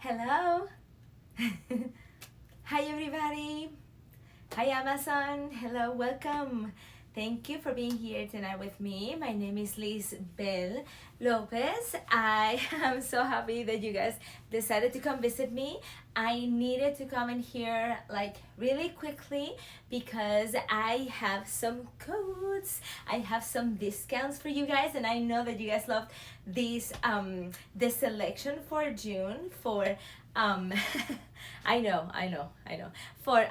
Hello. Hi everybody. Hi Amazon. Hello, welcome. Thank you for being here tonight with me. My name is Liz Belle Lopez. I am so happy that you guys decided to come visit me. I needed to come in here like really quickly because I have some codes. I have some discounts for you guys, and I know that you guys loved this selection for June for um I know for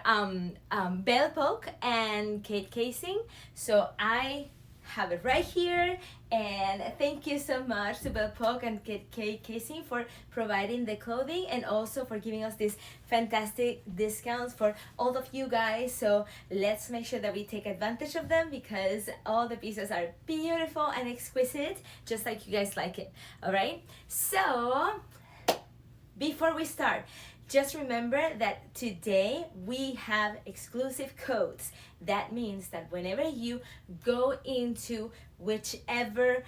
Belle Poque and Kate Casing. So I have it right here, and thank you so much to Belle Poque and Kate Casing for providing the clothing and also for giving us these fantastic discounts for all of you guys. So let's make sure that we take advantage of them because all the pieces are beautiful and exquisite, just like you guys like it. All right, so before we start, just remember that today we have exclusive codes. That means that whenever you go into whichever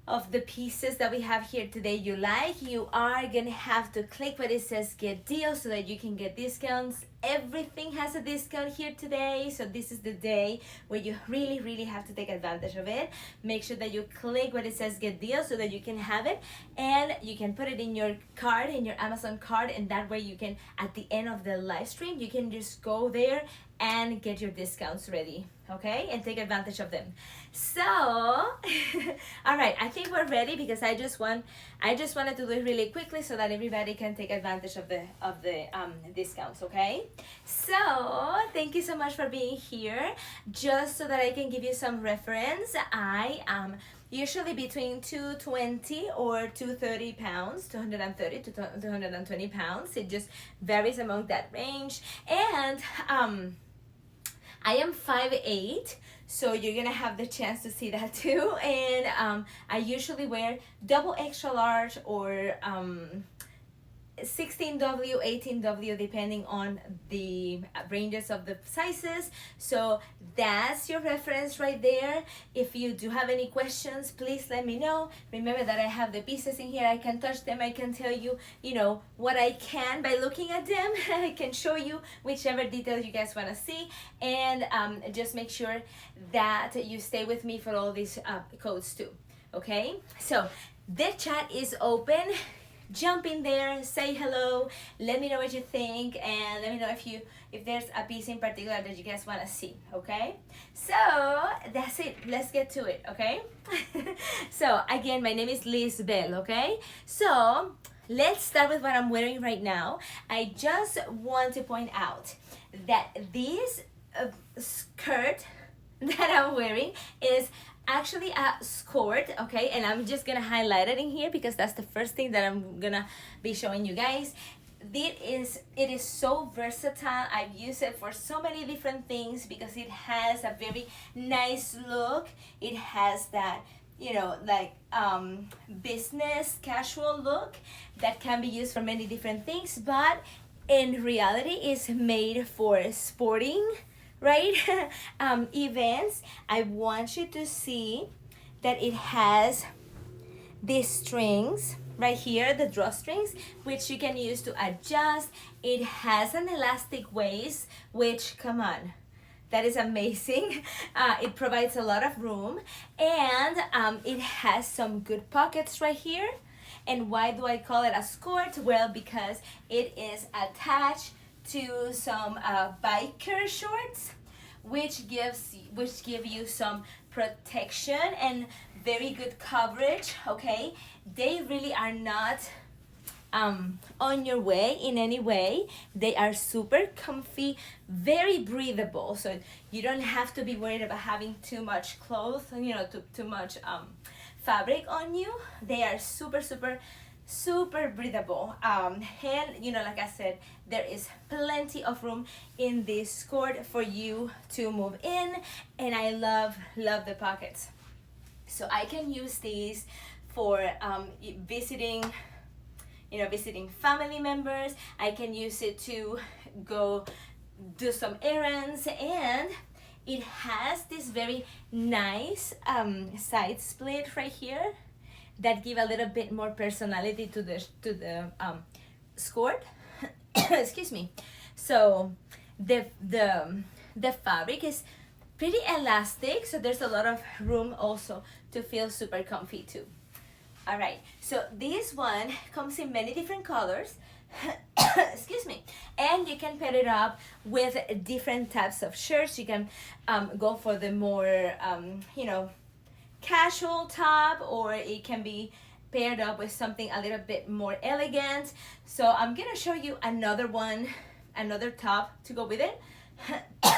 of the pieces that we have here today you like, you are gonna have to click where it says get deal so that you can get discounts. Everything has a discount here today, so this is the day where you really have to take advantage of it. Make sure that you click where it says get deal so that you can have it, and you can put it in your card, in your Amazon card, and that way you can, at the end of the live stream, you can just go there and get your discounts ready, okay, and take advantage of them. So all right, I think we're ready because I just wanted to do it really quickly so that everybody can take advantage of the discounts, okay? So thank you so much for being here. Just so that I can give you some reference, I am usually between 220 or 230 pounds, 230 to 220 pounds. It just varies among that range. And I am 5'8", so you're gonna have the chance to see that too. And I usually wear double extra large or 16W, 18W, depending on the ranges of the sizes. So that's your reference right there. If you do have any questions, please let me know. Remember that I have the pieces in here. I can touch them. I can tell you, what I can by looking at them. I can show you whichever details you guys want to see. And just make sure that you stay with me for all these codes too. Okay? So the chat is open. Jump in there, say hello, let me know what you think, and let me know if there's a piece in particular that you guys want to see, okay? So that's it, let's get to it, okay? So again, my name is Liz Belle, okay? So let's start with what I'm wearing right now. I just want to point out that this skirt that I'm wearing is actually a skirt, okay, and I'm just gonna highlight it in here because that's the first thing that I'm gonna be showing you guys. It is so versatile. I've used it for so many different things because it has a very nice look. It has that business casual look that can be used for many different things, but in reality is made for sporting, right? Events. I want you to see that it has these strings right here, the drawstrings, which you can use to adjust. It has an elastic waist, which, come on, that is amazing. It provides a lot of room, and it has some good pockets right here. And why do I call it a skirt? Well, because it is attached to some biker shorts, which give you some protection and very good coverage, okay? They really are not on your way in any way. They are super comfy, very breathable, so you don't have to be worried about having too much clothes, too much fabric on you. They are super breathable, and like I said, there is plenty of room in this skirt for you to move in, and I love the pockets. So I can use these for visiting family members. I can use it to go do some errands, and it has this very nice side split right here that give a little bit more personality to the skirt. Excuse me. So the fabric is pretty elastic, so there's a lot of room also to feel super comfy too. All right, so this one comes in many different colors. Excuse me. And you can pair it up with different types of shirts. You can go for the more you know, casual top, or it can be paired up with something a little bit more elegant. So I'm gonna show you another one, another top to go with it.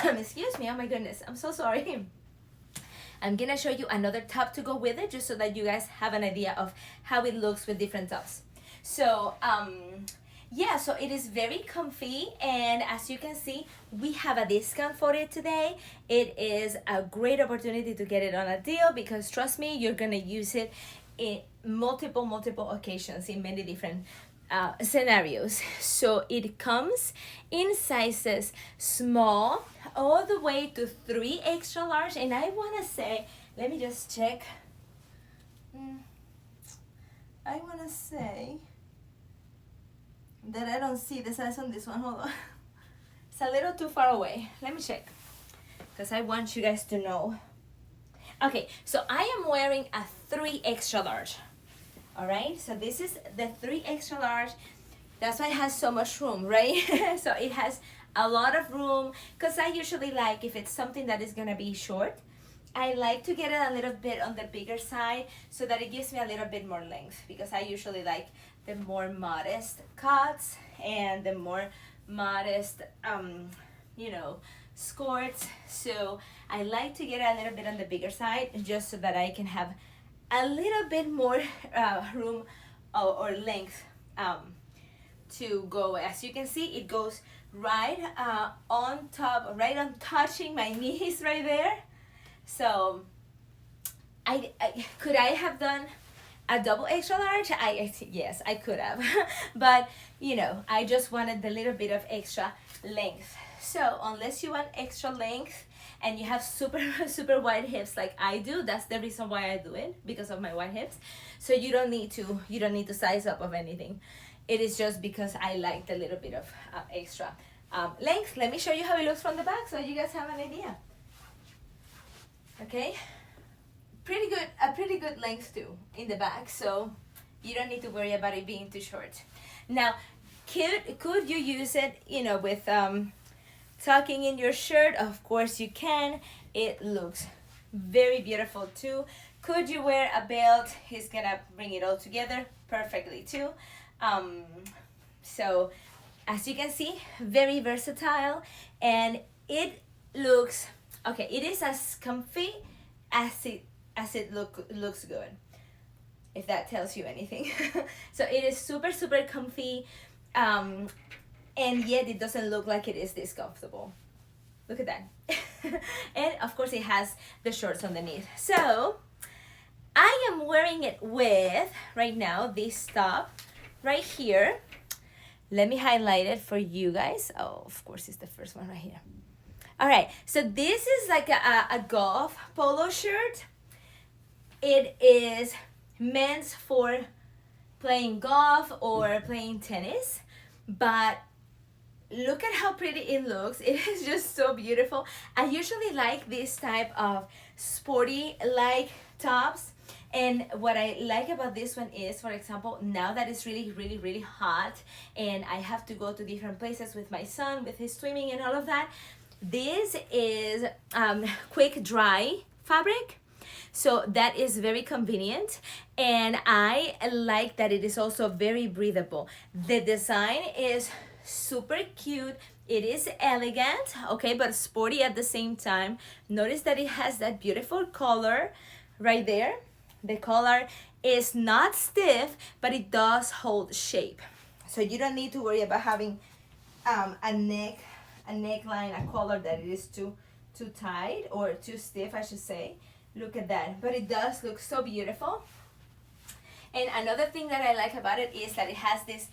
Excuse me, oh my goodness, I'm so sorry. I'm gonna show you another top to go with it, just so that you guys have an idea of how it looks with different tops. So yeah, so it is very comfy, and as you can see, we have a discount for it today. It is a great opportunity to get it on a deal, because trust me, you're gonna use it in multiple occasions in many different scenarios. So it comes in sizes small all the way to 3 extra large, and I want to say, let me just check. I want to say that I don't see the size on this one. Hold on. It's a little too far away. Let me check, because I want you guys to know. Okay, so I am wearing a 3 extra large. All right, so this is the 3 extra large. That's why it has so much room, right? So it has a lot of room, because I usually like, if it's something that is gonna be short, I like to get it a little bit on the bigger side, so that it gives me a little bit more length, because I usually like the more modest cuts and the more modest you know, skirts. So I like to get it a little bit on the bigger side, just so that I can have a little bit more room or length to go. As you can see, it goes right on top, right on touching my knees right there. So I could I have done a double extra large? Yes, I could have. But you know, I just wanted the little bit of extra length. So unless you want extra length and you have super wide hips like I do, that's the reason why I do it, because of my wide hips. So you don't need to size up of anything. It is just because I like the little bit of extra length. Let me show you how it looks from the back, so you guys have an idea. Okay, a pretty good length too in the back, so you don't need to worry about it being too short. Now, could you use it, you know, with tucking in your shirt? Of course you can. It looks very beautiful too. Could you wear a belt? It's gonna bring it all together perfectly too. So as you can see, very versatile, and it looks okay. It is as comfy as it looks good, if that tells you anything. So it is super comfy, and yet it doesn't look like it is this comfortable. Look at that. And of course it has the shorts underneath. So I am wearing it with, right now, this top right here. Let me highlight it for you guys. Oh, of course it's the first one right here. All right, so this is like a golf polo shirt. It is meant for playing golf or playing tennis, but look at how pretty it looks. It is just so beautiful. I usually like this type of sporty like tops, and what I like about this one is, for example, now that it's really hot and I have to go to different places with my son with his swimming and all of that, this is quick dry fabric. So that is very convenient, and I like that it is also very breathable. The design is super cute. It is elegant, okay, but sporty at the same time. Notice that it has that beautiful collar right there. The collar is not stiff, but it does hold shape. So you don't need to worry about having a neckline, a collar that it is too tight or too stiff, I should say. Look at that. But it does look so beautiful. And another thing that I like about it is that it has this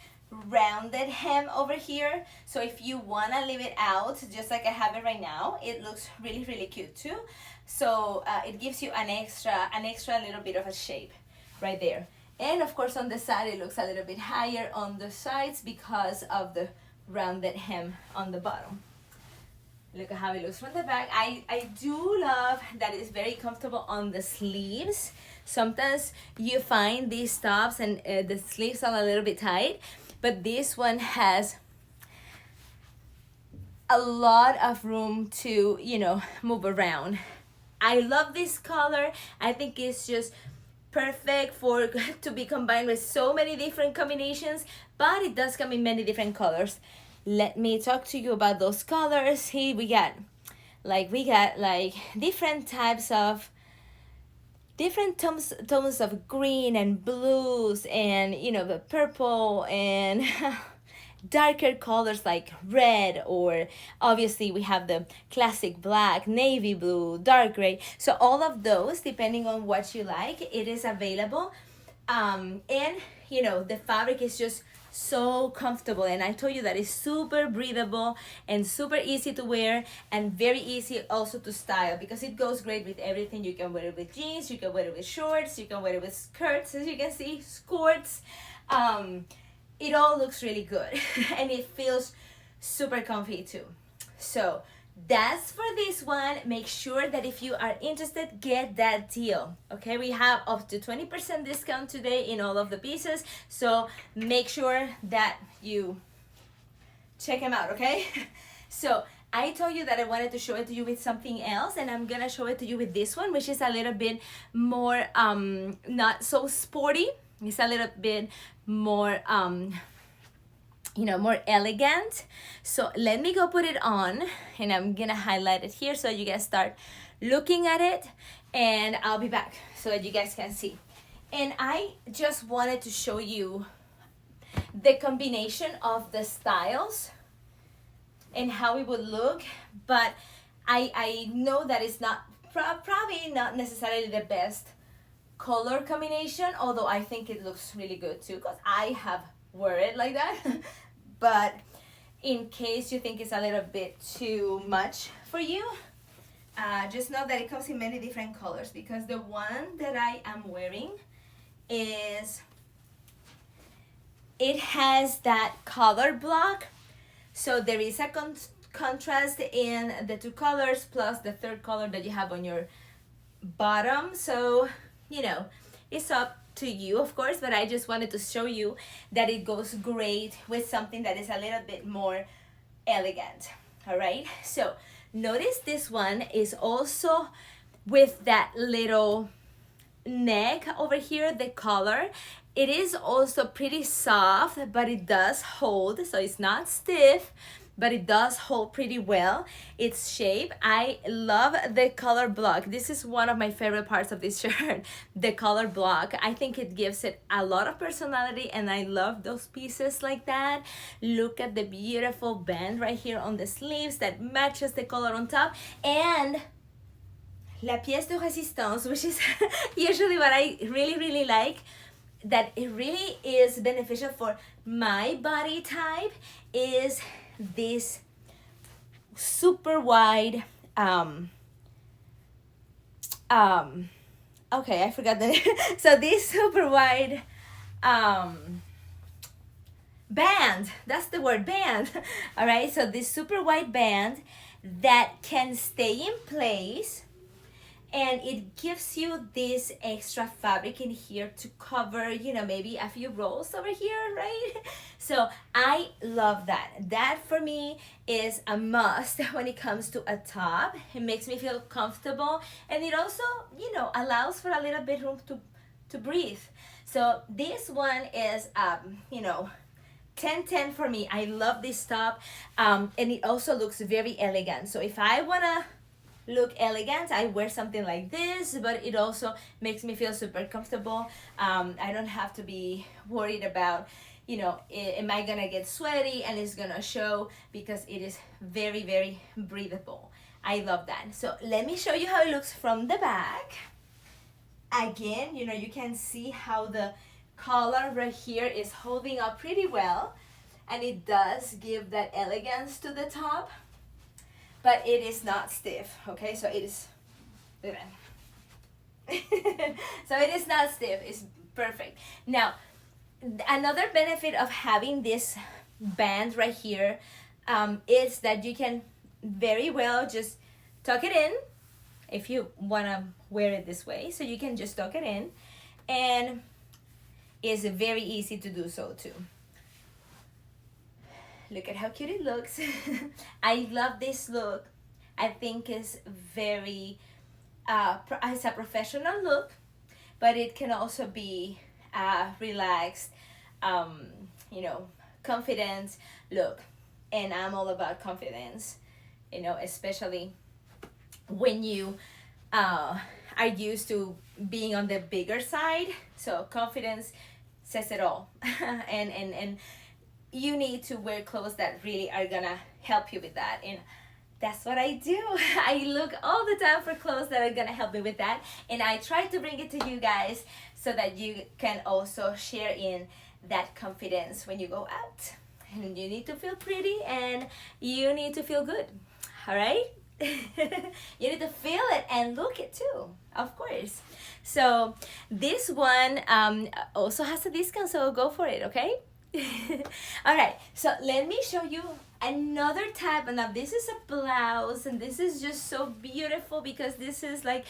rounded hem over here. So if you want to leave it out, just like I have it right now, it looks really cute too. So it gives you an extra little bit of a shape right there. And of course on the side it looks a little bit higher on the sides because of the rounded hem on the bottom. Look at how it looks from the back. I do love that it's very comfortable on the sleeves. Sometimes you find these tops and the sleeves are a little bit tight, but this one has a lot of room to, you know, move around. I love this color. I think it's just perfect for to be combined with so many different combinations, but it does come in many different colors. Let me talk to you about those colors. Here we got like different types of different tones of green and blues, and you know, the purple and darker colors like red, or obviously we have the classic black, navy blue, dark gray. So all of those, depending on what you like, it is available. And you know, the fabric is just so comfortable, and I told you that it's super breathable and super easy to wear and very easy also to style, because it goes great with everything. You can wear it with jeans, you can wear it with shorts, you can wear it with skirts, as you can see, skorts. It all looks really good and it feels super comfy too. So that's for this one. Make sure that if you are interested, get that deal. Okay, we have up to 20% discount today in all of the pieces, so make sure that you check them out. Okay, so I told you that I wanted to show it to you with something else, and I'm gonna show it to you with this one, which is a little bit more not so sporty. It's a little bit more you know, more elegant. So let me go put it on, and I'm gonna highlight it here so you guys start looking at it, and I'll be back so that you guys can see. And I just wanted to show you the combination of the styles and how it would look, but I know that it's not probably not necessarily the best color combination, although I think it looks really good too, because I have wear it like that. But in case you think it's a little bit too much for you, just know that it comes in many different colors, because the one that I am wearing is, it has that color block, so there is a contrast in the two colors plus the third color that you have on your bottom. So you know, it's up to you, of course, but I just wanted to show you that it goes great with something that is a little bit more elegant. All right, so notice this one is also with that little neck over here, the collar. It is also pretty soft, but it does hold, so it's not stiff, but it does hold pretty well its shape. I love the color block. This is one of my favorite parts of this shirt, the color block. I think it gives it a lot of personality, and I love those pieces like that. Look at the beautiful band right here on the sleeves that matches the color on top, and la pièce de résistance, which is usually what I really like, that it really is beneficial for my body type, is this super wide okay, I forgot the so this super wide band, that's the word, band. All right, so this super wide band that can stay in place, and it gives you this extra fabric in here to cover, you know, maybe a few rolls over here, right? So I love that. That for me is a must when it comes to a top. It makes me feel comfortable, and it also, you know, allows for a little bit room to breathe. So this one is, you know, 10/10 for me. I love this top, and it also looks very elegant. So if I wanna look elegant, I wear something like this, but it also makes me feel super comfortable. I don't have to be worried about, you know, am I gonna get sweaty and it's gonna show, because it is very breathable. I love that. So let me show you how it looks from the back. Again, you know, you can see how the collar right here is holding up pretty well, and it does give that elegance to the top, but it is not stiff. Okay, so it is so it is not stiff. It's Perfect. Now, another benefit of having this band right here is that you can very well just tuck it in if you want to wear it this way. So you can just tuck it in, and it's very easy to do so too. Look at how cute it looks. I love this look. I think it's very, it's a professional look, but it can also be relaxed, you know, confident look. And I'm all about confidence, you know, especially when you are used to being on the bigger side. So confidence says it all. and you need to wear clothes that really are gonna help you with that. And that's what I do. I look all the time for clothes that are gonna help me with that, and I try to bring it to you guys so that you can also share in that confidence when you go out. And you need to feel pretty, and you need to feel good. All right? You need to feel it and look it too, of course. So this one also has a discount, so go for it, okay? All right, so let me show you another type. And now this is a blouse, and this is just so beautiful because this is like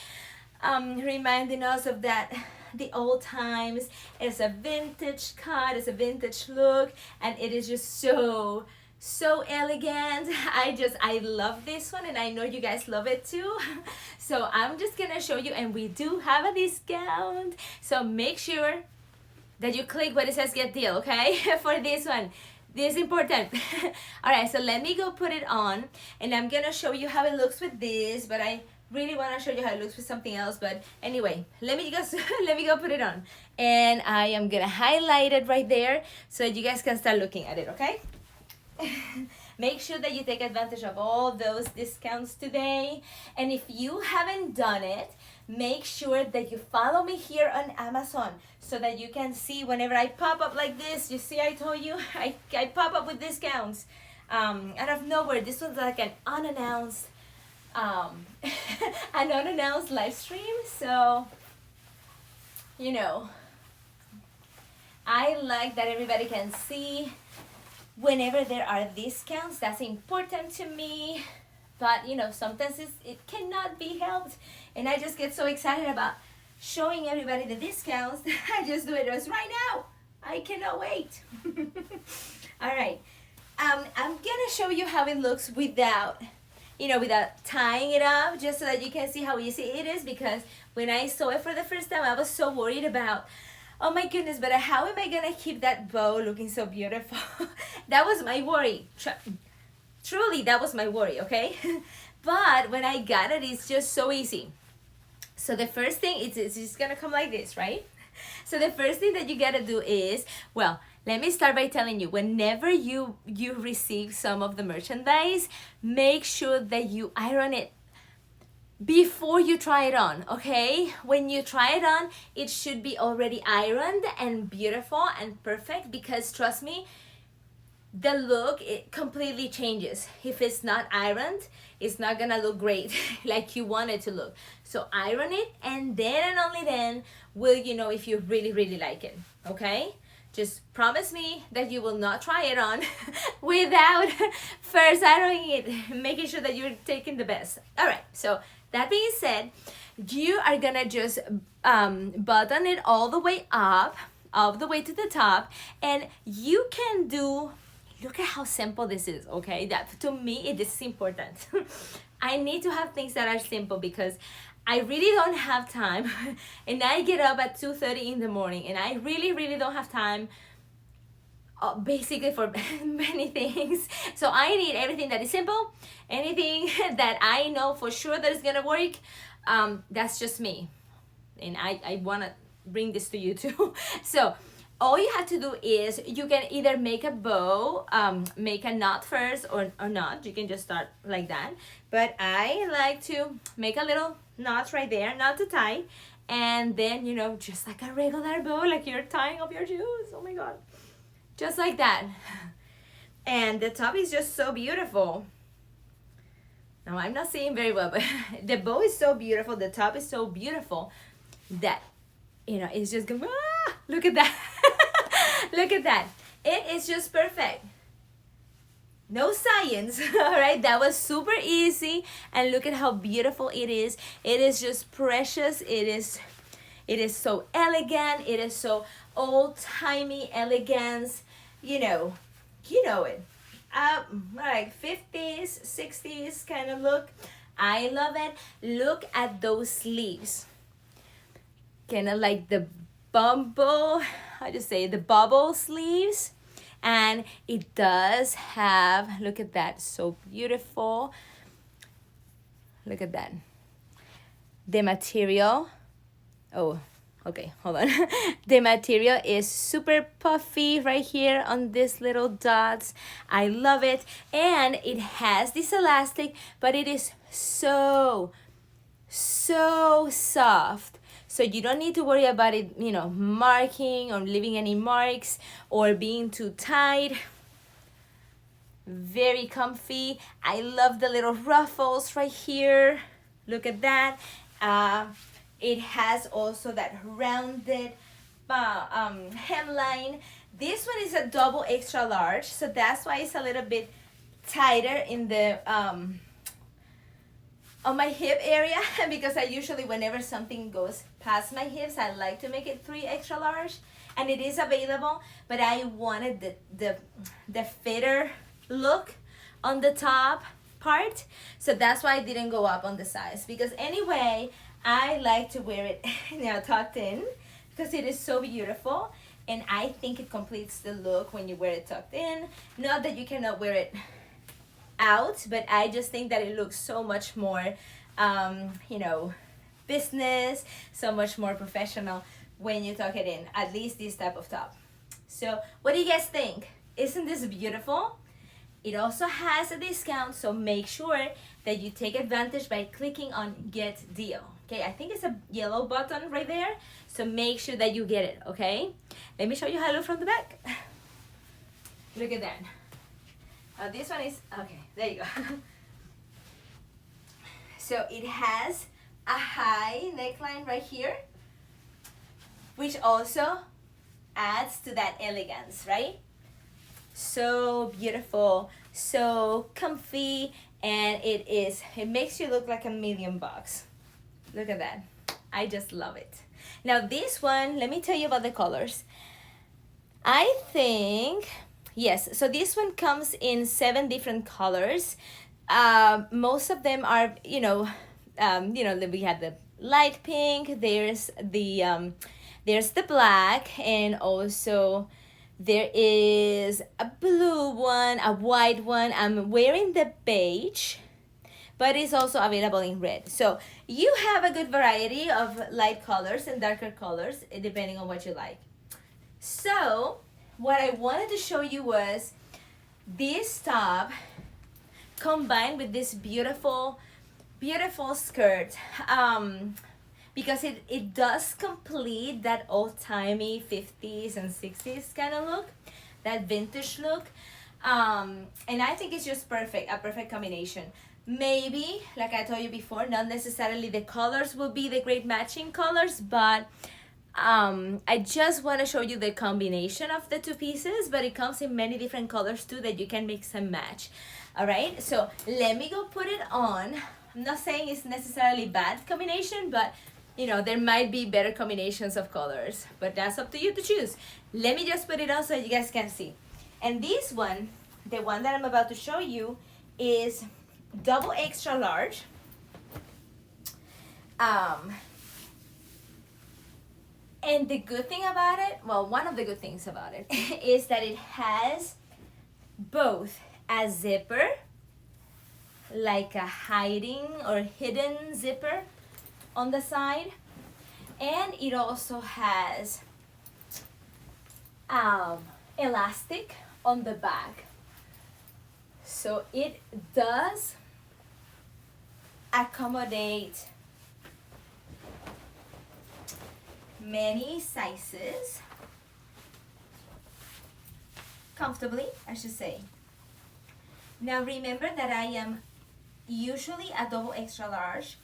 reminding us of that the old times. It's a vintage cut, it's a vintage look, and it is just so elegant. I love this one, and I know you guys love it too. So I'm just gonna show you, and we do have a discount, so make sure that you click what it says get deal, okay? For this one. This is important. All right, so let me go put it on, and I'm gonna show you how it looks with this, but I really want to show you how it looks with something else. But anyway, let me go put it on, and I am gonna highlight it right there so you guys can start looking at it, okay? Make sure that you take advantage of all those discounts today, and if you haven't done it, make sure that you follow me here on Amazon so that you can see whenever I pop up like this. You see, I told you I pop up with discounts out of nowhere. This was like an unannounced an unannounced live stream, so you know, I like that everybody can see whenever there are discounts. That's important to me, but you know, sometimes it cannot be helped, and I just get so excited about showing everybody the discounts. I just do it just right now. I cannot wait. All right, I'm gonna show you how it looks without, you know, without tying it up, just so that you can see how easy it is. Because when I saw it for the first time, I was so worried about, oh my goodness, but how am I gonna keep that bow looking so beautiful? That was my worry. Truly, that was my worry, okay? But when I got it, it's just so easy. So the first thing, it's just gonna come like this, right? So the first thing that you gotta do is, well, let me start by telling you, whenever you receive some of the merchandise, make sure that you iron it before you try it on, okay? When you try it on, it should be already ironed and beautiful and perfect, because trust me, the look, it completely changes. If it's not ironed, it's not gonna look great like you want it to look. So iron it, and then and only then will you know if you really, really like it, okay? Just promise me that you will not try it on without first ironing it, making sure that you're taking the best. All right, so that being said, you are gonna just button it all the way up, all the way to the top, and you can do, look at how simple this is, okay? That to me, it is important. I need to have things that are simple because I really don't have time, and I get up at 2:30 in the morning, and I really, really don't have time basically for many things. So I need everything that is simple, anything that I know for sure that is gonna work. That's just me, and I wanna bring this to you too. So all you have to do is, you can either make a bow, make a knot first, or not. You can just start like that, but I like to make a little knot right there, not too tight, and then, you know, just like a regular bow, like you're tying up your shoes. Oh my god, just like that. And the top is just so beautiful. Now I'm not seeing very well, but the bow is so beautiful, the top is so beautiful that, you know, it's just gonna, Look at that. Look at that. It is just perfect. No science. All right, that was super easy, and look at how beautiful it is. It is just precious. It is so elegant. It is so old-timey elegance. You know it. Like 50s, 60s kind of look. I love it. Look at those sleeves. Kind of like the the bubble sleeves. And it does have, look at that, so beautiful. Look at that. The material, oh, okay, hold on. The material is super puffy right here on these little dots. I love it. And it has this elastic, but it is so soft. So you don't need to worry about it, marking or leaving any marks or being too tight. Very comfy. I love the little ruffles right here. Look at that. It has also that rounded hemline. This one is a double extra large, so that's why it's a little bit tighter in the on my hip area, because I usually, whenever something goes past my hips, I like to make it 3 extra large, and it is available, but I wanted the fitter look on the top part, so that's why I didn't go up on the size, because anyway, I like to wear it tucked in, because it is so beautiful, and I think it completes the look when you wear it tucked in. Not that you cannot wear it out, but I just think that it looks so much more business, so much more professional when you tuck it in, at least this type of top. So what do you guys think? Isn't this beautiful? It also has a discount, so make sure that you take advantage by clicking on Get Deal. Okay, I think it's a yellow button right there, so make sure that you get it, okay? Let me show you how it looks from the back. Look at that. This one is, okay, there you go. So it has a high neckline right here, which also adds to that elegance, right? So beautiful, so comfy, and it makes you look like $1,000,000. Look at that. I just love it. Now this one, let me tell you about the colors. I think, yes, so this one comes in 7 different colors. Most of them are, we had the light pink, there's the black, and also there is a blue one, a white one. I'm wearing the beige, but it's also available in red. So you have a good variety of light colors and darker colors, depending on what you like. So what I wanted to show you was this top combined with this beautiful skirt, because it does complete that old-timey 50s and 60s kind of look, that vintage look, and I think it's just perfect, a perfect combination. Maybe, like I told you before, not necessarily the colors will be the great matching colors, but I just want to show you the combination of the 2 pieces, but it comes in many different colors too that you can mix and match. All right, so let me go put it on. I'm not saying it's necessarily bad combination, but there might be better combinations of colors, but that's up to you to choose. Let me just put it on so you guys can see. And this one, the one that I'm about to show you, is double extra large. And the good thing about it, well, one of the good things about it is that it has both a zipper, like a hiding or hidden zipper on the side, and it also has elastic on the back, so it does accommodate many sizes comfortably, I should say. Now remember that I am usually a double extra large,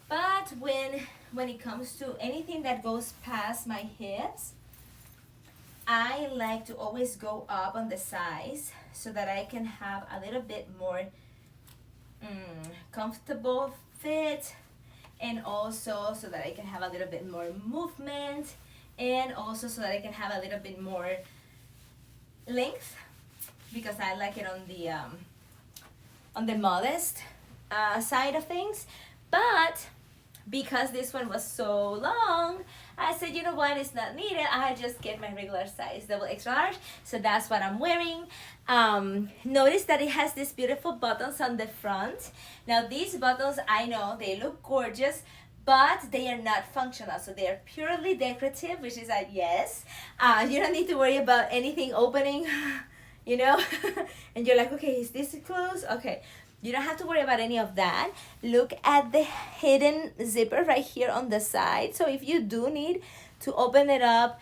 but when it comes to anything that goes past my hips, I like to always go up on the size so that I can have a little bit more comfortable fit, and also so that I can have a little bit more movement, and also so that I can have a little bit more length, because I like it on the modest side of things. But because this one was so long, I said, you know what, it's not needed. I just get my regular size, double extra large. So that's what I'm wearing. Notice that it has these beautiful buttons on the front. Now these buttons, I know they look gorgeous, but they are not functional. So they are purely decorative, which is a yes. You don't need to worry about anything opening, you know, and you're like, okay, is this closed? Okay. You don't have to worry about any of that. Look at the hidden zipper right here on the side. So if you do need to open it up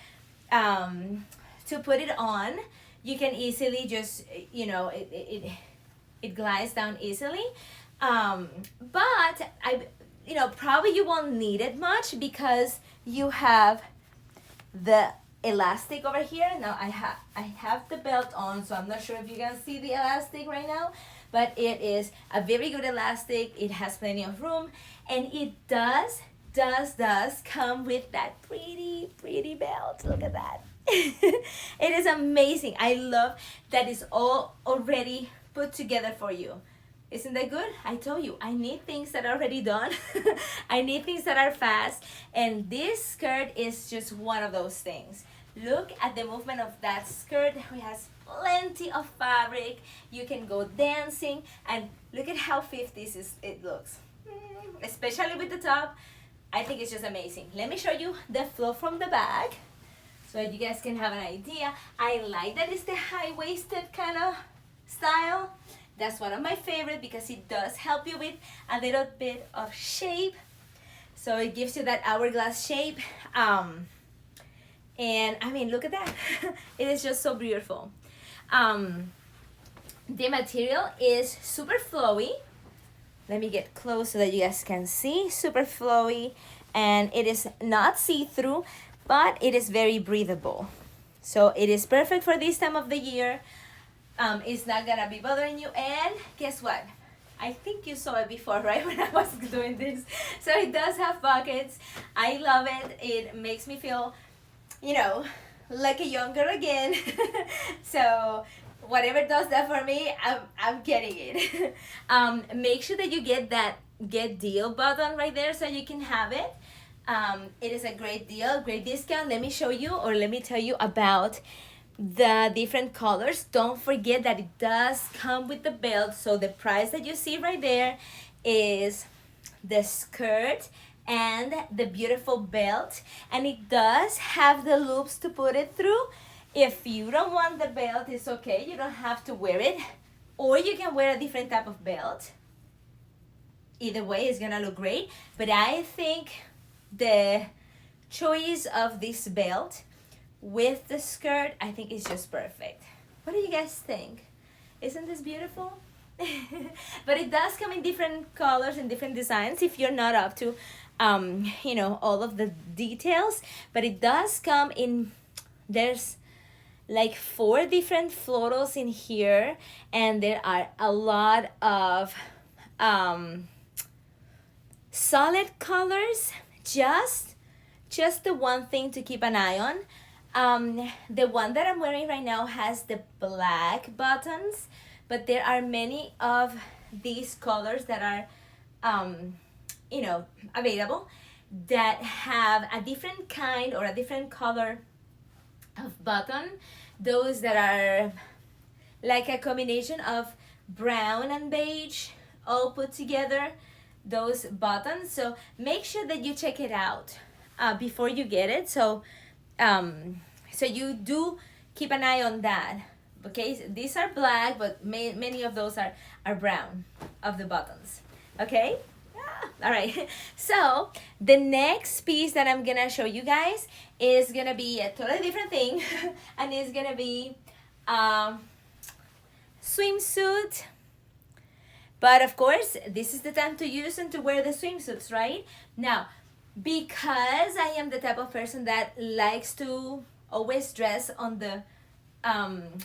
to put it on, you can easily just, you know, it glides down easily. But you know, probably you won't need it much because you have the elastic over here. Now I have the belt on, so I'm not sure if you can see the elastic right now, but it is a very good elastic. It has plenty of room, and it does come with that pretty belt. Look at that. It is amazing. I love that it's all already put together for you. Isn't that good? I told you, I need things that are already done. I need things that are fast, and this skirt is just one of those things. Look at the movement of that skirt. It has plenty of fabric. You can go dancing, and look at how 50s it looks. Especially with the top, I think it's just amazing. Let me show you the flow from the back so you guys can have an idea. I like that it's the high-waisted kind of style. That's one of my favorite because it does help you with a little bit of shape. So it gives you that hourglass shape. And I mean, look at that. It is just so beautiful. The material is super flowy. Let me get close so that you guys can see. Super flowy, and it is not see-through, but it is very breathable. So it is perfect for this time of the year. It's not gonna be bothering you, and guess what? I think you saw it before, right, when I was doing this. So it does have pockets. I love it. It makes me feel, you know, like a younger again. So whatever does that for me, I'm getting it. Make sure that you get that get deal button right there so you can have it. It is a great deal, great discount. Let me show you, or let me tell you about the different colors. Don't forget that it does come with the belt. So the price that you see right there is the skirt and the beautiful belt, and it does have the loops to put it through. If you don't want the belt, it's okay, you don't have to wear it, or you can wear a different type of belt. Either way, it's gonna look great, but I think the choice of this belt with the skirt, I think it's just perfect. What do you guys think? Isn't this beautiful? But it does come in different colors and different designs if you're not up to you know, all of the details, but it does come in, there's like 4 different florals in here, and there are a lot of solid colors. Just the one thing to keep an eye on, the one that I'm wearing right now has the black buttons, but there are many of these colors that are you know, available, that have a different kind or a different color of button. Those that are like a combination of brown and beige all put together, those buttons. So make sure that you check it out before you get it. So so you do keep an eye on that. Okay, these are black, but many of those are brown of the buttons. Okay. All right, so the next piece that I'm gonna show you guys is gonna be a totally different thing, and it's gonna be swimsuit. But of course, this is the time to use and to wear the swimsuits, right? Now, because I am the type of person that likes to always dress on the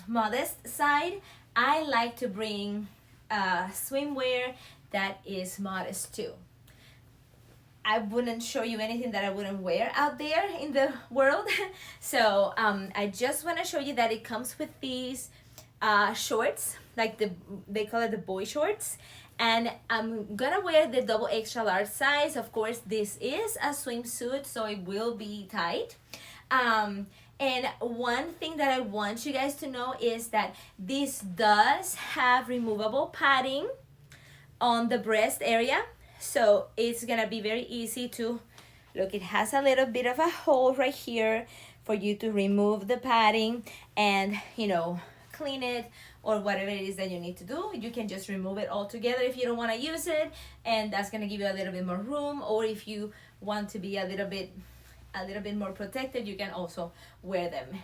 modest side, I like to bring swimwear that is modest too. I wouldn't show you anything that I wouldn't wear out there in the world. So I just want to show you that it comes with these shorts, like they call it the boy shorts. And I'm gonna wear the double extra large size. Of course, this is a swimsuit, so it will be tight. And one thing that I want you guys to know is that this does have removable padding on the breast area. So it's gonna be very easy to, look, it has a little bit of a hole right here for you to remove the padding and, you know, clean it or whatever it is that you need to do. You can just remove it all together if you don't want to use it, and that's gonna give you a little bit more room. Or if you want to be a little bit more protected, you can also wear them.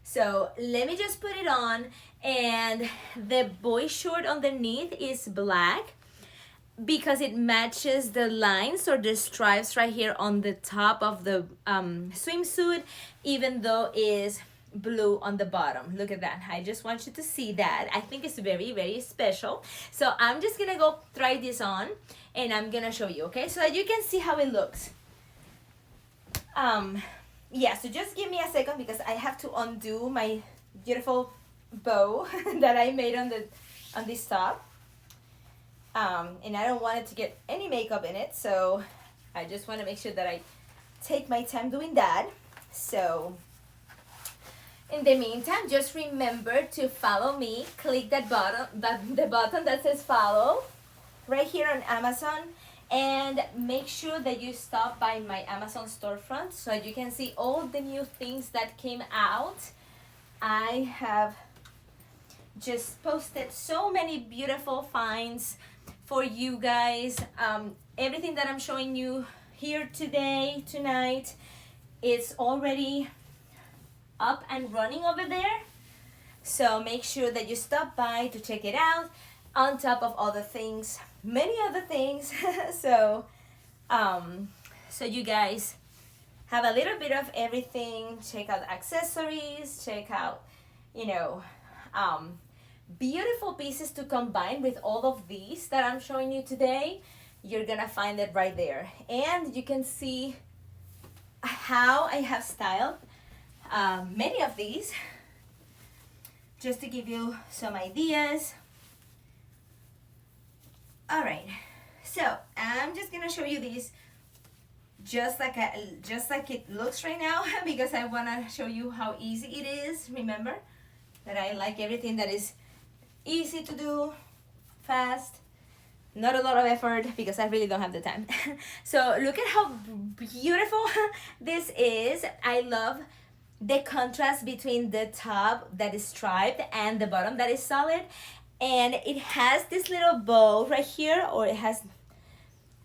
So let me just put it on, and the boy short underneath is black because it matches the lines or the stripes right here on the top of the swimsuit, even though it's blue on the bottom. Look at that. I just want you to see that. I think it's very, very special. So I'm just gonna go try this on and I'm gonna show you, okay, so that you can see how it looks. Yeah, so just give me a second because I have to undo my beautiful bow that I made on this top. And I don't want it to get any makeup in it, so I just want to make sure that I take my time doing that. So in the meantime, just remember to follow me. Click that the button that says follow right here on Amazon, and make sure that you stop by my Amazon storefront so you can see all the new things that came out. I have just posted so many beautiful finds for you guys. Everything that I'm showing you here tonight, it's already up and running over there. So make sure that you stop by to check it out, on top of other things, many other things. So you guys have a little bit of everything. Check out accessories, check out, you know, beautiful pieces to combine with all of these that I'm showing you today. You're gonna find it right there, and you can see how I have styled many of these, just to give you some ideas. All right, so I'm just gonna show you these just like it looks right now because I wanna show you how easy it is. Remember that I like everything that is easy to do, fast, not a lot of effort because I really don't have the time. So look at how beautiful this is. I love the contrast between the top that is striped and the bottom that is solid, and it has this little bow right here, or it has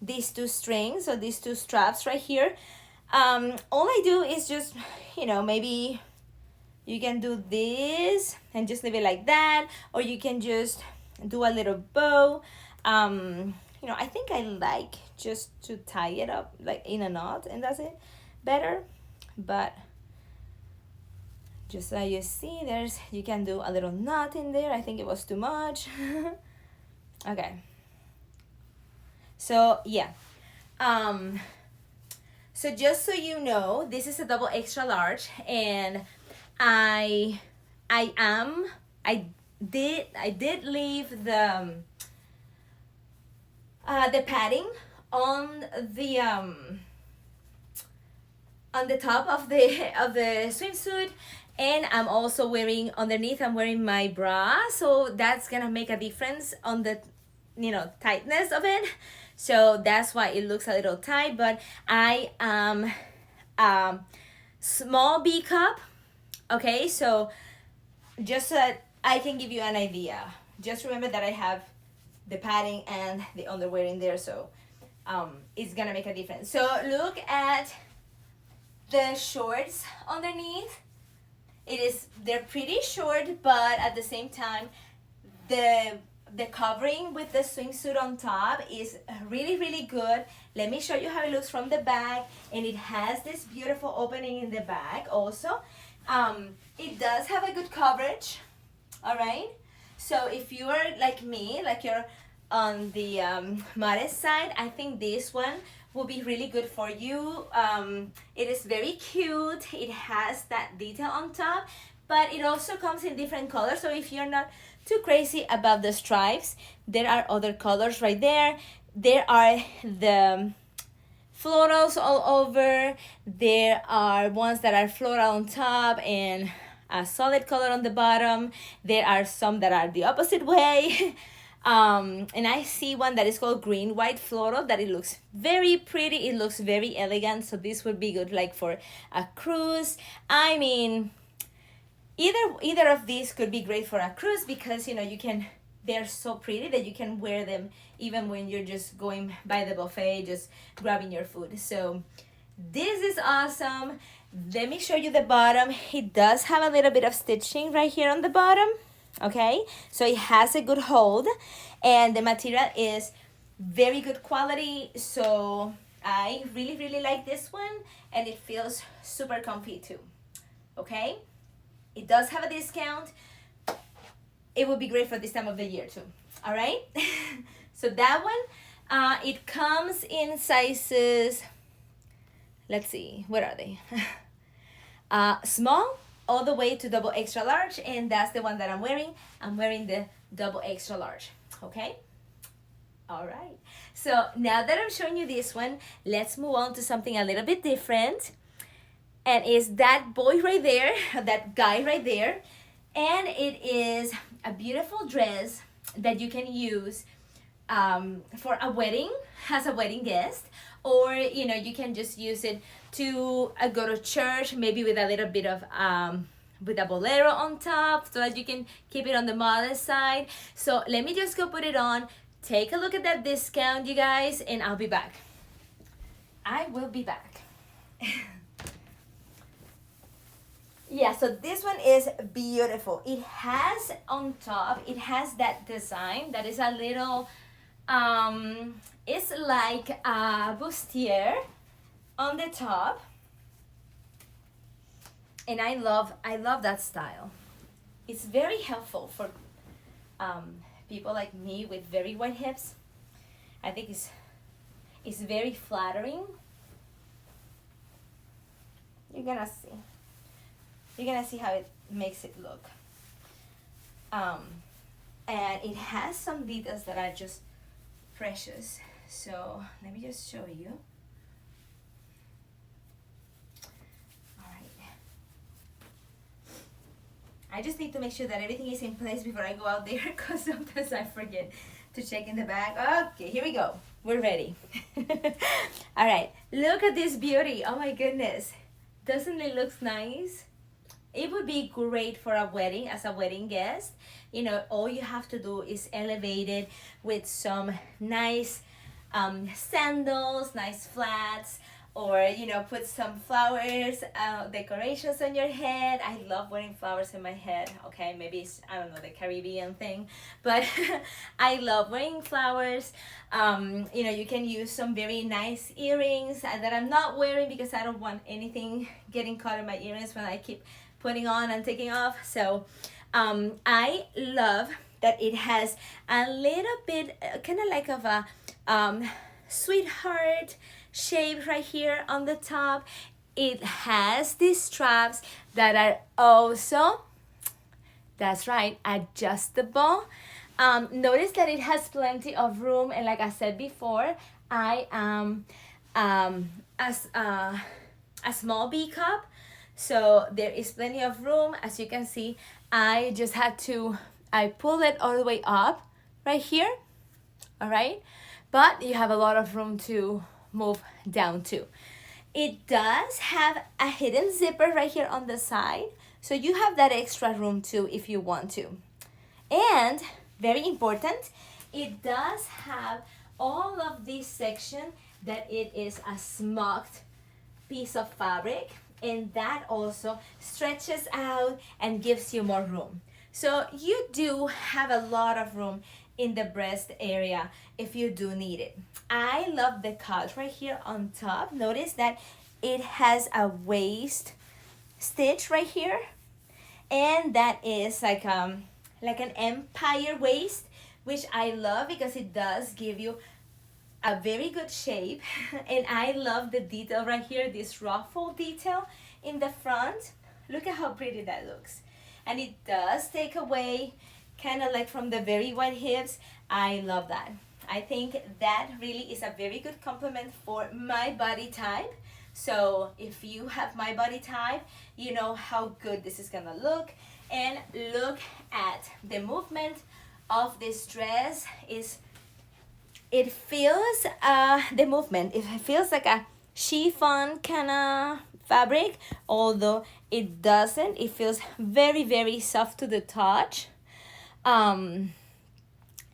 these two strings or these two straps right here. All I do is just, you know, maybe you can do this and just leave it like that, or you can just do a little bow. You know, I think I like just to tie it up like in a knot, and that's it better. But just so you see, you can do a little knot in there. I think it was too much. Okay. So yeah. So just so you know, this is a double extra large, and I did leave the padding on the top of the swimsuit, and I'm also wearing underneath, I'm wearing my bra, so that's gonna make a difference on the, you know, tightness of it. So that's why it looks a little tight. But I am small B cup. Okay, so just so that I can give you an idea, just remember that I have the padding and the underwear in there, so it's gonna make a difference. So look at the shorts underneath. They're pretty short, but at the same time the the covering with the swimsuit on top is really, really good. Let me show you how it looks from the back, and it has this beautiful opening in the back also. It does have a good coverage, all right? So if you are like me, like you're on the modest side, I think this one will be really good for you. It is very cute. It has that detail on top, but it also comes in different colors. So if you're not too crazy about the stripes, there are other colors right there. There are the florals all over. There are ones that are floral on top and a solid color on the bottom. There are some that are the opposite way. And I see one that is called green white floral that it looks very pretty. It looks very elegant. So this would be good like for a cruise. I mean, either of these could be great for a cruise because you can, they're so pretty that you can wear them even when you're just going by the buffet, just grabbing your food. So this is awesome. Let me show you the bottom. It does have a little bit of stitching right here on the bottom. Okay, so it has a good hold, and the material is very good quality. So I really, really like this one, and it feels super comfy too. Okay, it does have a discount. It would be great for this time of the year too. All right. So that one, it comes in sizes, let's see, what are they? Small all the way to double extra large, and that's the one that I'm wearing. I'm wearing the double extra large. Okay. All right. So now that I'm showing you this one, let's move on to something a little bit different. And is that boy right there, that guy right there. And it is a beautiful dress that you can use for a wedding, as a wedding guest, or you can just use it to go to church, maybe with a little bit of with a bolero on top, so that you can keep it on the modest side. So let me just go put it on, take a look at that discount, you guys, and I'll be back. I will be back. Yeah, so this one is beautiful. It has on top, it has that design that is a little it's like a bustier on the top, and I love that style. It's very helpful for people like me with very wide hips. I think it's very flattering. You're gonna see how it makes it look. And it has some details that are just precious. So let me just show you. All right. I just need to make sure that everything is in place before I go out there, because sometimes I forget to check in the bag. Okay, here we go. We're ready. All right, look at this beauty. Oh my goodness. Doesn't it look nice? It would be great for a wedding, as a wedding guest. All you have to do is elevate it with some nice sandals, nice flats, or put some flowers, decorations on your head. I love wearing flowers in my head. Okay, maybe it's, I don't know, the Caribbean thing, but I love wearing flowers. You can use some very nice earrings that I'm not wearing because I don't want anything getting caught in my earrings when I keep putting on and taking off. So I love that it has a little bit kind of like of a sweetheart shape right here on the top. It has these straps that are also, that's right, adjustable. Notice that it has plenty of room, and like I said before, I am a small B cup, so there is plenty of room. As you can see, I pull it all the way up right here, all right? But you have a lot of room to move down too. It does have a hidden zipper right here on the side, so you have that extra room too if you want to. And very important, it does have all of this section that it is a smoked piece of fabric, and that also stretches out and gives you more room. So you do have a lot of room in the breast area if you do need it. I love the cut right here on top. Notice that it has a waist stitch right here, and that is like an empire waist, which I love because it does give you a very good shape. And I love the detail right here, this ruffle detail in the front. Look at how pretty that looks. And it does take away kind of like from the very wide hips. I love that. I think that really is a very good complement for my body type. So if you have my body type, you know how good this is gonna look. And look at the movement of this dress. It feels the movement, it feels like a chiffon kind of fabric, although it doesn't. It feels very, very soft to the touch.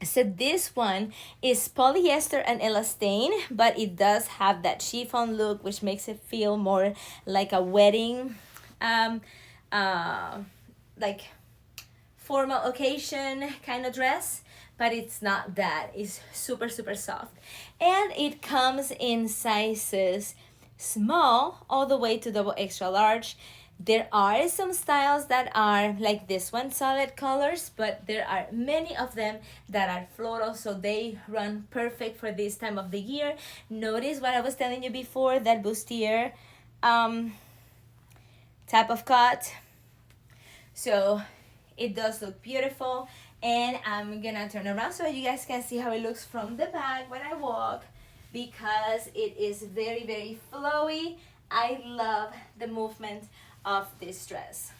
So this one is polyester and elastane, but it does have that chiffon look, which makes it feel more like a wedding, like formal occasion kind of dress. But it's not that. It's super, super soft. And it comes in sizes small all the way to double extra large. There are some styles that are like this one, solid colors, but there are many of them that are floral, so they run perfect for this time of the year. Notice what I was telling you before, that bustier type of cut. So it does look beautiful. And I'm gonna turn around so you guys can see how it looks from the back when I walk, because it is very, very flowy. I love the movement of this dress.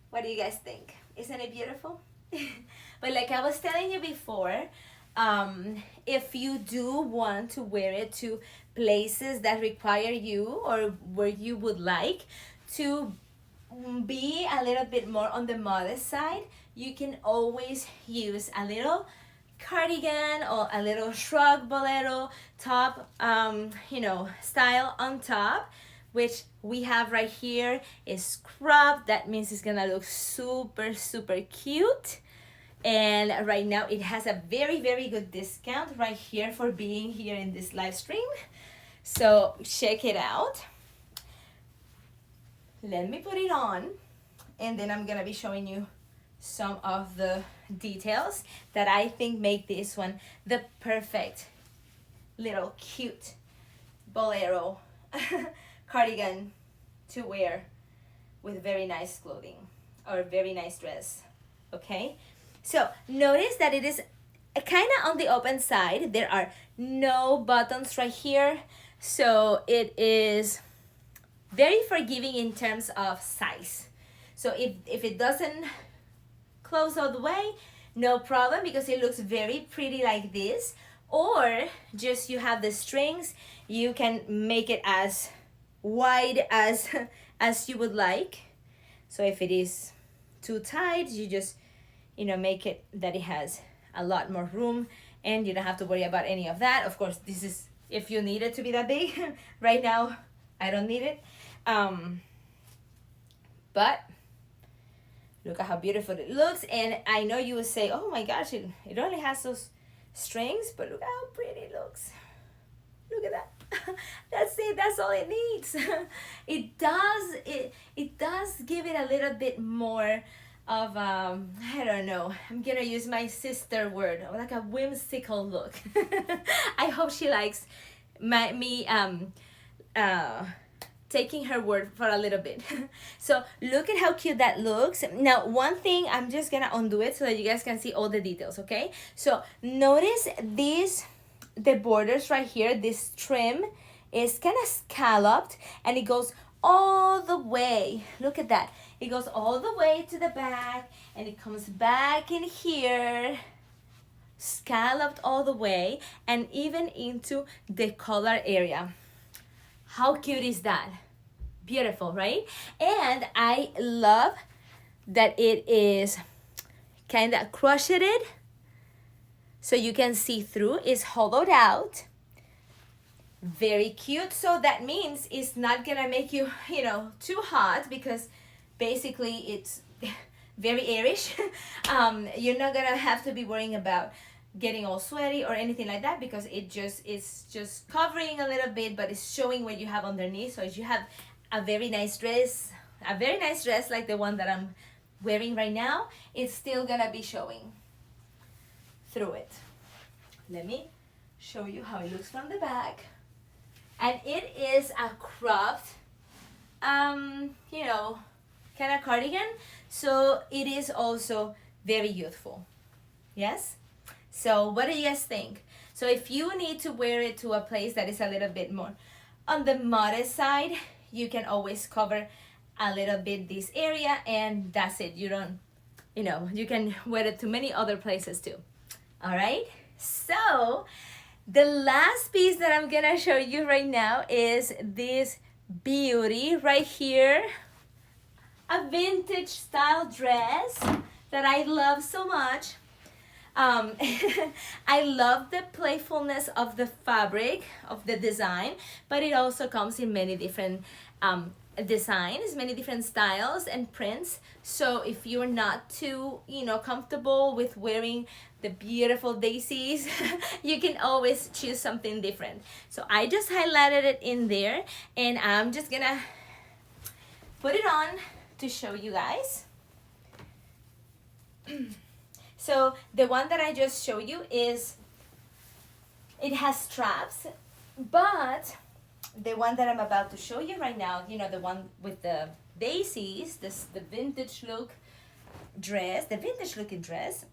What do you guys think? Isn't it beautiful? But like I was telling you before, if you do want to wear it to places that require you, or where you would like to be a little bit more on the modest side, you can always use a little cardigan or a little shrug bolero top, style on top, which we have right here is cropped. That means it's gonna look super, super cute. And right now it has a very, very good discount right here for being here in this live stream. So check it out. Let me put it on, and then I'm gonna be showing you some of the details that I think make this one the perfect little cute bolero cardigan to wear with very nice clothing or very nice dress. Okay, so notice that it is kind of on the open side. There are no buttons right here, so it is very forgiving in terms of size. So if it doesn't close all the way, no problem, because it looks very pretty like this. Or just you have the strings, you can make it as wide as you would like. So if it is too tight, you just make it that it has a lot more room, and you don't have to worry about any of that. Of course, this is if you need it to be that big. Right now I don't need it. But look at how beautiful it looks. And I know you would say, oh my gosh, it only has those strings, but look how pretty it looks. Look at that. That's it. That's all it needs. It does give it a little bit more of I don't know, I'm gonna use my sister word, like a whimsical look. I hope she likes me taking her word for a little bit. So look at how cute that looks. Now one thing, I'm just gonna undo it so that you guys can see all the details. Okay, so notice the borders right here, this trim is kind of scalloped, and it goes all the way. Look at that. It goes all the way to the back, and it comes back in here, scalloped all the way, and even into the collar area. How cute is that? Beautiful, right? And I love that it is kind of crocheted, so you can see through. It's hollowed out. Very cute. So that means it's not gonna make you, too hot, because basically it's very airish. You're not gonna have to be worrying about getting all sweaty or anything like that, because it's just covering a little bit, but it's showing what you have underneath. So if you have a very nice dress like the one that I'm wearing right now, it's still gonna be showing through it. Let me show you how it looks from the back. And it is a cropped, you know, kind of cardigan. So it is also very youthful. Yes? So what do you guys think? So if you need to wear it to a place that is a little bit more on the modest side, you can always cover a little bit this area, and that's it. You don't, you know, you can wear it to many other places too. All right? So the last piece that I'm gonna show you right now is this beauty right here. A vintage style dress that I love so much. I love the playfulness of the fabric, of the design, but it also comes in many different designs, many different styles and prints. So if you're not too, you know, comfortable with wearing the beautiful daisies, you can always choose something different. So I just highlighted it in there, and I'm just gonna put it on to show you guys. So the one that I just showed you it has straps, but the one that I'm about to show you right now, you know, the one with the daisies, the vintage look dress, the vintage looking dress,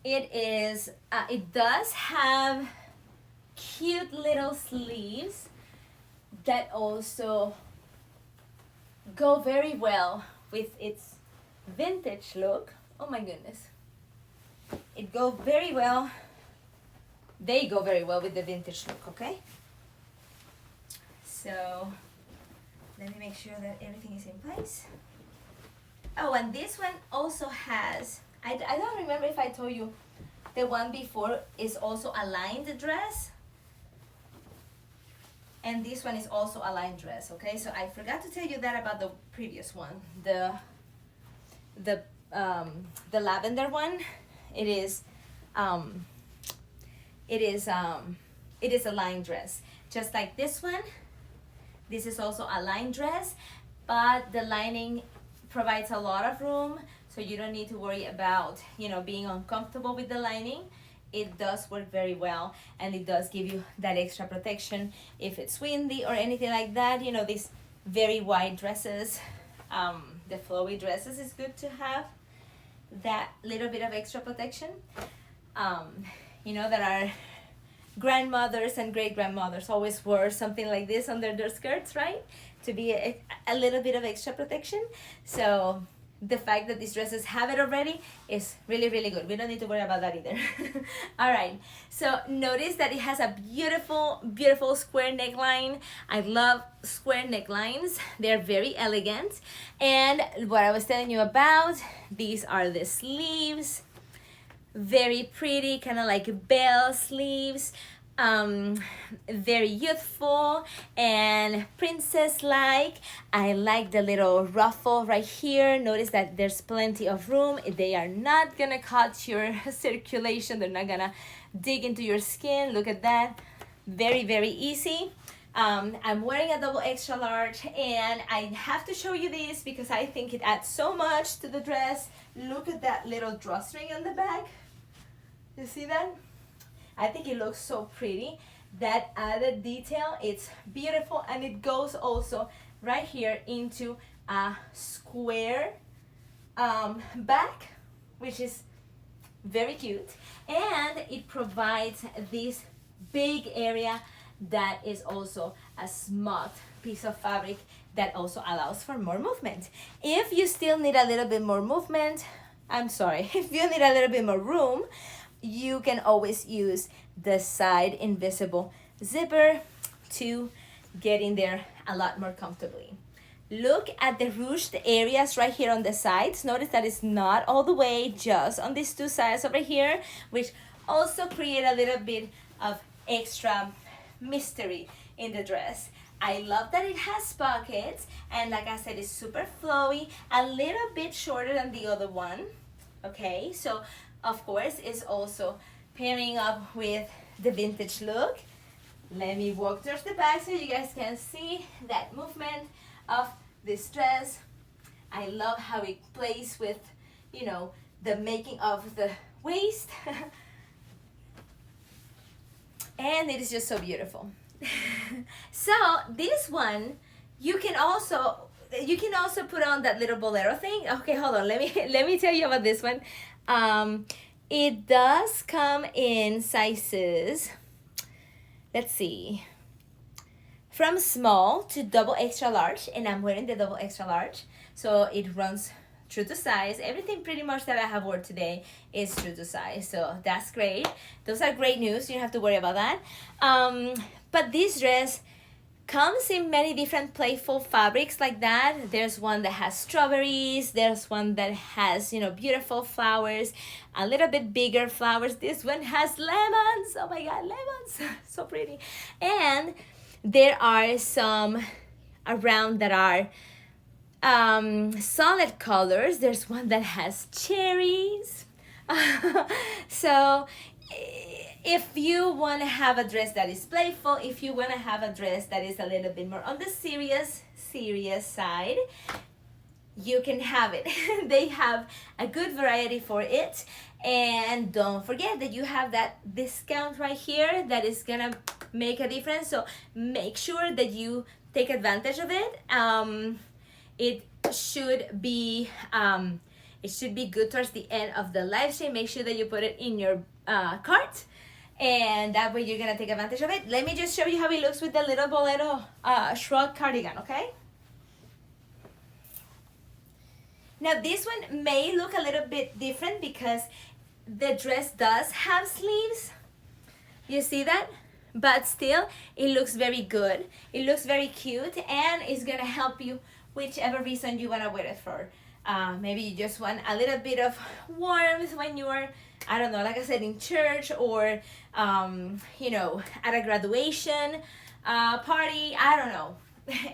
it does have cute little sleeves that also go very well with its vintage look. Oh my goodness. They go very well with the vintage look, okay? So let me make sure that everything is in place. Oh, and this one also has, I don't remember if I told you, the one before is also a lined dress. And this one is also a lined dress, okay? So I forgot to tell you that about the previous one. The lavender one, it is a lined dress. Just like this one, this is also a lined dress, but the lining provides a lot of room, so you don't need to worry about, you know, being uncomfortable with the lining. It does work very well, and it does give you that extra protection if it's windy or anything like that. You know, these very wide dresses, the flowy dresses, is good to have that little bit of extra protection. You know, there are grandmothers and great grandmothers always wore something like this under their skirts, right? To be a little bit of extra protection. So the fact that these dresses have it already is really, really good. We don't need to worry about that either. All right, so notice that it has a beautiful, beautiful square neckline. I love square necklines. They're very elegant. And what I was telling you about, these are the sleeves. Very pretty, kind of like bell sleeves. Very youthful and princess-like. I like the little ruffle right here. Notice that there's plenty of room. They are not gonna cut your circulation. They're not gonna dig into your skin. Look at that. Very, very easy. I'm wearing a double extra large, and I have to show you this because I think it adds so much to the dress. Look at that little drawstring on the back. You see that? I think it looks so pretty. That added detail, it's beautiful, and it goes also right here into a square back, which is very cute. And it provides this big area that is also a smart piece of fabric that also allows for more movement. If you still need a little bit more movement, if you need a little bit more room, you can always use the side invisible zipper to get in there a lot more comfortably. Look at the ruched areas right here on the sides. Notice that it's not all the way, just on these two sides over here, which also create a little bit of extra mystery in the dress. I love that it has pockets, and like I said, it's super flowy, a little bit shorter than the other one. Okay, so of course it's also pairing up with the vintage look. Let me walk towards the back so you guys can see that movement of this dress. I love how it plays with, you know, the making of the waist. And it is just so beautiful. So this one, you can also put on that little bolero thing. Okay, hold on, let me tell you about this one. It does come in sizes, let's see, from small to double extra large, and I'm wearing the double extra large, so it runs true to size. Everything pretty much that I have worn today is true to size, so that's great. Those are great news. You don't have to worry about that. But this dress comes in many different playful fabrics like that. There's one that has strawberries, there's one that has, you know, beautiful flowers, a little bit bigger flowers. This one has lemons. Oh my god, lemons. So pretty. And there are some around that are solid colors. There's one that has cherries. So if you want to have a dress that is playful, if you want to have a dress that is a little bit more on the serious side, you can have it. They have a good variety for it. And don't forget that you have that discount right here that is gonna make a difference, so make sure that you take advantage of it. It should be good towards the end of the live stream. Make sure that you put it in your cart, and that way you're gonna take advantage of it. Let me just show you how it looks with the little bolero shrug cardigan, okay? Now this one may look a little bit different because the dress does have sleeves. You see that? But still, it looks very good. It looks very cute, and it's gonna help you whichever reason you wanna wear it for. Maybe you just want a little bit of warmth when you're, I don't know, like I said, in church, or you know, at a graduation party. I don't know.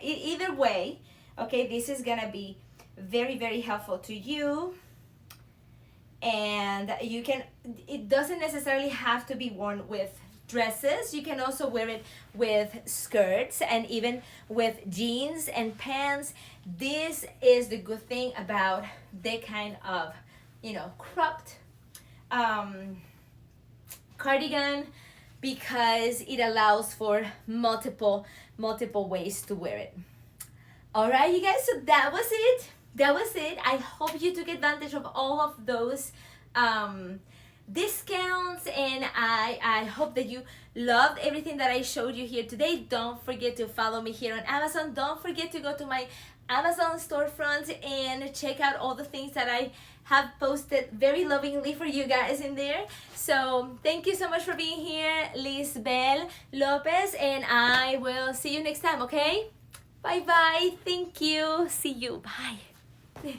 Either way, okay, this is gonna be very, very helpful to you. And you can, it doesn't necessarily have to be worn with dresses. You can also wear it with skirts and even with jeans and pants. This is the good thing about the kind of, you know, cropped cardigan, because it allows for multiple ways to wear it. All right, you guys, so that was it. I hope you took advantage of all of those discounts, and I hope that you loved everything that I showed you here today. Don't forget to follow me here on Amazon. Don't forget to go to my Amazon storefront and check out all the things that I have posted very lovingly for you guys in there. So thank you so much for being here, Lisbel Lopez, and I will see you next time, okay? Bye bye. Thank you. See you. Bye.